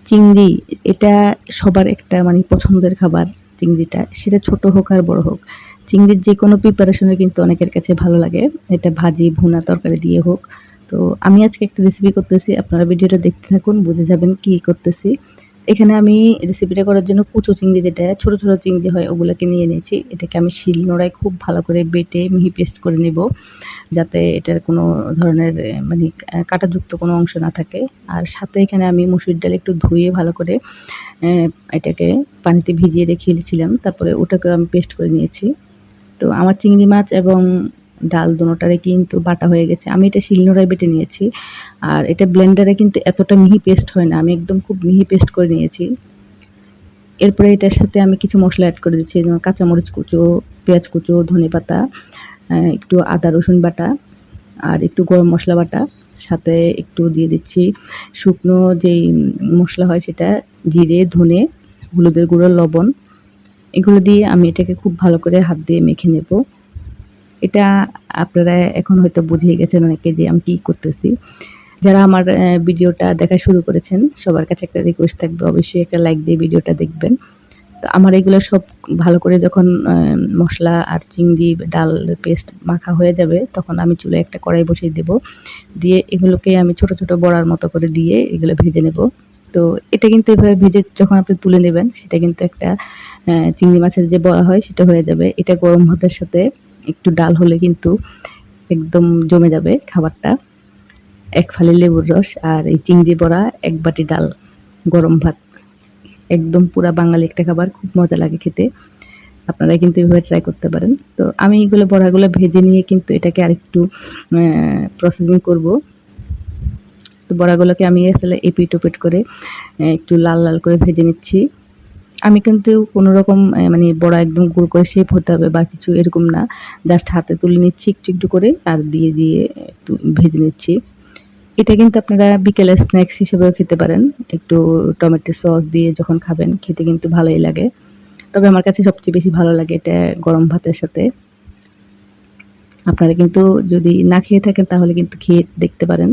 চিংড়ি এটা সবার একটা মানে পছন্দের খাবার। চিংড়িটা সেটা ছোট হোক আর বড় হোক, চিংড়ির যে কোনো প্রিপারেশনে কিন্তু অনেকের কাছে ভালো লাগে। এটা ভাজি, ভুনা, তরকারি দিয়ে হোক। তো আমি আজকে একটা রেসিপি করতেছি, আপনারা ভিডিওটা দেখতে থাকুন, বুঝে যাবেন কি করতেছি। এখানে আমি রেসিপিটা করার জন্য কুচো চিংড়ি, যেটা ছোট ছোট চিংড়ি হয়, ওগুলোকে নিয়ে নিয়েছি। এটাকে আমি শিলনোড়ায় খুব ভালো করে বেটে মিহি পেস্ট করে নেব, যাতে এটার কোনো ধরনের মানে কাঁটাযুক্ত কোনো অংশ না থাকে। আর সাথে এখানে আমি মসুর ডাল একটু ধুয়ে ভালো করে এটাকে পানিতে ভিজিয়ে রেখেছিলাম, তারপরে ওটাকে আমি পেস্ট করে নিয়েছি। তো আমার চিংড়ি মাছ এবং ডাল দোনোটারে কিন্তু বাটা হয়ে গেছে। আমি এটা শিলনোড়ায় বেটে নিয়েছি। আর এটা ব্লেন্ডারে কিন্তু এতটা মিহি পেস্ট হয় না, আমি একদম খুব মিহি পেস্ট করে নিয়েছি। এরপরে এটার সাথে আমি কিছু মশলা অ্যাড করে দিচ্ছি, যেমন কাঁচামরিচ কুচো, পেঁয়াজ কুচো, ধনেপাতা, একটু আদা রসুন বাটা, আর একটু গরম মশলা বাটা। সাথে একটু দিয়ে দিচ্ছি শুকনো যেই মশলা হয় সেটা, জিরে, ধনে, হলুদের গুঁড়ো, লবণ। এগুলো দিয়ে আমি এটাকে খুব ভালো করে হাত দিয়ে মেখে নেব। এটা আপনারা এখন হয়তো বুঝেই গেছেন অনেকে যে আমি কী করতেছি। যারা আমার ভিডিওটা দেখা শুরু করেছেন, সবার কাছে একটা রিকোয়েস্ট থাকবে, অবশ্যই একটা লাইক দিয়ে ভিডিওটা দেখবেন। তো আমার এগুলো সব ভালো করে যখন মশলা আর চিংড়ি, ডাল পেস্ট মাখা হয়ে যাবে, তখন আমি চুলায় একটা কড়াই বসিয়ে দেব। দিয়ে এগুলোকে আমি ছোট ছোট বড়ার মতো করে দিয়ে এগুলো ভেজে নেব। তো এটা কিন্তু এভাবে ভেজে যখন আপনি তুলে নেবেন, সেটা কিন্তু একটা চিংড়ি মাছের যে বড়া হয় সেটা হয়ে যাবে। এটা গরম ভাতের সাথে একটু ডাল হলে কিন্তু একদম জমে যাবে খাবারটা। এক ফালি লেবুর রস আর এই চিংড়ি বড়া, এক বাটি ডাল, গরম ভাত, একদম পুরা বাঙালি একটা খাবার, খুব মজা লাগে খেতে। আপনারা কিন্তু এভাবে ট্রাই করতে পারেন। তো আমি এগুলো বড়াগুলো ভেজে নিয়ে কিন্তু এটাকে আরেকটু প্রসেসিং করব। তো বড়াগুলোকে আমি আসলে এপিট ওপিট করে একটু লাল লাল করে ভেজে নিচ্ছি। আমি কিন্তু কোনো রকম মানে বড়া একদম গোল করে শেপ হতে হবে বা কিছু এরকম না। জাস্ট হাতে তুলে নিচ্ছি একটু একটু করে, আর দিয়ে দিয়ে একটু ভেজে নিচ্ছি। এটা কিন্তু আপনারা বিকেলের স্ন্যাক্স হিসেবেও খেতে পারেন। একটু টমেটো সস দিয়ে যখন খাবেন, খেতে কিন্তু ভালোই লাগে। তবে আমার কাছে সবচেয়ে বেশি ভালো লাগে এটা গরম ভাতের সাথে। আপনারা কিন্তু যদি না খেয়ে থাকেন তাহলে কিন্তু খেয়ে দেখতে পারেন।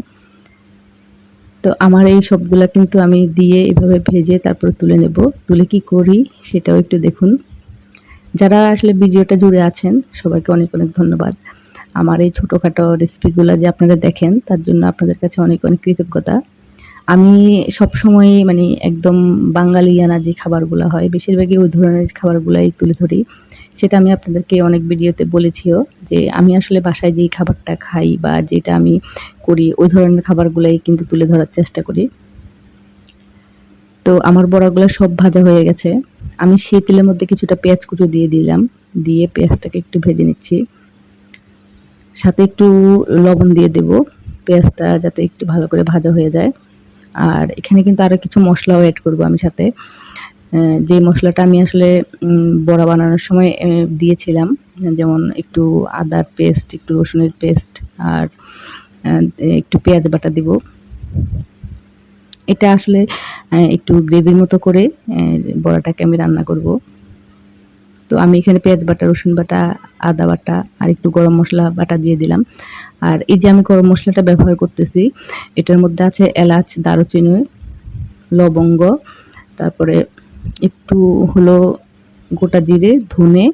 তো আমার এই সবগুলা কিন্তু আমি দিয়ে এভাবে ভেজে তারপরে তুলে নেব। তুলে কি করি সেটাও একটু দেখুন। যারা আসলে ভিডিওটা জুড়ে আছেন, সবাইকে অনেক অনেক ধন্যবাদ। আমার এই ছোটোখাটো রেসিপিগুলো যে আপনারা দেখেন, তার জন্য আপনাদের কাছে অনেক অনেক কৃতজ্ঞতা। আমি সবসময় মানে একদম বাঙালিয়ানা যে খাবারগুলো হয়, বেশিরভাগই ওই ধরনের খাবারগুলাই তুলে ধরি। সেটা আমি আপনাদেরকে অনেক ভিডিওতে বলেছিও, যে আমি আসলে বাসায় যেই খাবারটা খাই বা যেটা আমি করি, ওই ধরনের খাবারগুলাই কিন্তু তুলে ধরার চেষ্টা করি। তো আমার বড়াগুলো সব ভাজা হয়ে গেছে। আমি সেই তেলের মধ্যে কিছুটা পেঁয়াজ কুচো দিয়ে দিলাম। দিয়ে পেঁয়াজটাকে একটু ভেজে নিচ্ছি। সাথে একটু লবণ দিয়ে দেব, পেঁয়াজটা যাতে একটু ভালো করে ভাজা হয়ে যায়। আর এখানে কিন্তু আরও কিছু মশলাও এড করব আমি সাথে। যে মশলাটা আমি আসলে বড়া বানানোর সময় দিয়েছিলাম, যেমন একটু আদার পেস্ট, একটু রসুনের পেস্ট, আর একটু পেঁয়াজ বাটা দিব। এটা আসলে একটু গ্রেভির মতো করে বড়াটাকে আমি রান্না করব। তো আমি এখানে পেঁয়াজ বাটা, রসুন বাটা, আদা বাটা আর একটু গরম মশলা বাটা দিয়ে দিলাম। আর এই যে আমি গরম মশলাটা ব্যবহার করতেছি, এটার মধ্যে আছে এলাচ, দারুচিনি, লবঙ্গ, তারপরে একটু হলো গোটা জিরে, ধনে,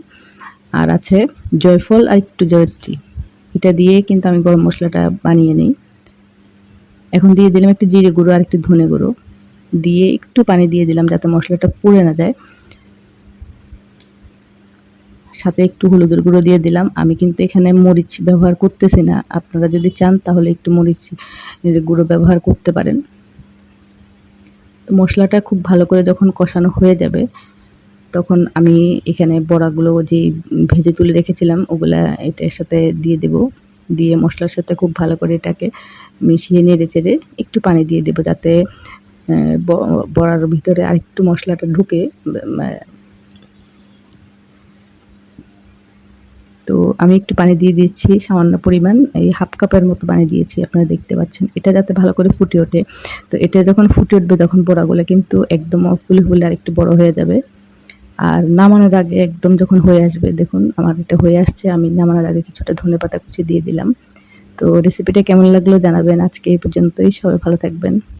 আর আছে জয়ফল আর একটু জয়ত্রী। এটা দিয়ে কিন্তু আমি গরম মশলাটা বানিয়ে নিই। এখন দিয়ে দিলাম একটু জিরে গুঁড়ো আর একটু ধনে গুঁড়ো, দিয়ে একটু পানি দিয়ে দিলাম যাতে মশলাটা পুড়ে না যায়। সাথে একটু হলুদের গুঁড়ো দিয়ে দিলাম। আমি কিন্তু এখানে মরিচ ব্যবহার করতেছি না, আপনারা যদি চান তাহলে একটু মরিচ গুঁড়ো ব্যবহার করতে পারেন। তো মশলাটা খুব ভালো করে যখন কষানো হয়ে যাবে, তখন আমি এখানে বড়াগুলো যে ভেজে তুলে রেখেছিলাম ওগুলা এটার সাথে দিয়ে দেব। দিয়ে মশলার সাথে খুব ভালো করে এটাকে মিশিয়ে নেড়ে চেড়ে একটু পানি দিয়ে দেব, যাতে বড়ার ভিতরে আরেকটু মশলাটা ঢুকে। তো আমি একটু পানি দিয়ে দিচ্ছি সামান্য পরিমাণ, এই হাফ কাপের মতো পানি দিয়েছি, আপনারা দেখতে পাচ্ছেন। এটা যাতে ভালো করে ফুটে ওঠে। তো এটা যখন ফুটে উঠবে তখন বড়াগুলো কিন্তু একদম ফুলে ফুলে আরেকটু বড় হয়ে যাবে। আর নামানোর আগে একদম যখন হয়ে আসবে, দেখুন আমার এটা হয়ে আসছে, আমি নামানোর আগে কিছুটা ধনেপাতা কুচি দিয়ে দিলাম। তো রেসিপিটা কেমন লাগলো জানাবেন। আজকে এই পর্যন্তই, সবাই ভালো থাকবেন।